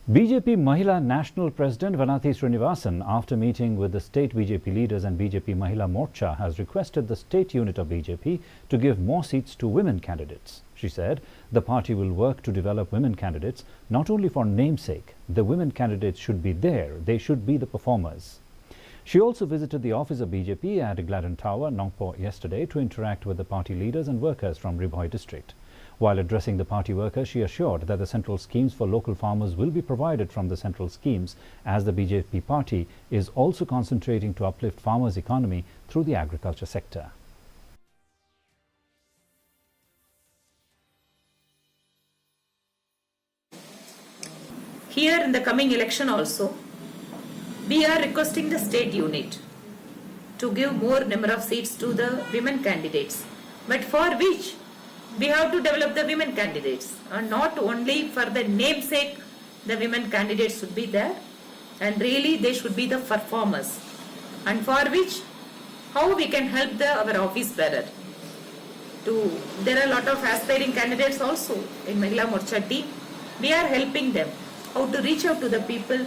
BJP Mahila National President Vanati Srinivasan, after meeting with the state BJP leaders and BJP Mahila Morcha, has requested the state unit of BJP to give more seats to women candidates. She said the party will work to develop women candidates not only for namesake. The women candidates should be there. They should be the performers. She also visited the office of BJP at Gladden Tower, Nongpo, yesterday to interact with the party leaders and workers from Ribhoi district. While addressing the party workers, she assured that the central schemes for local farmers will be provided from the central schemes, as the BJP party is also concentrating to uplift farmers' economy through the agriculture sector. Here in the coming election also, we are requesting the state unit to give more number of seats to the women candidates, but for which we have to develop the women candidates, and not only for the namesake the women candidates should be there, and really they should be the performers, and for which how we can help our office bearer. There are a lot of aspiring candidates also in Mahila Morcha team. We are helping them how to reach out to the people.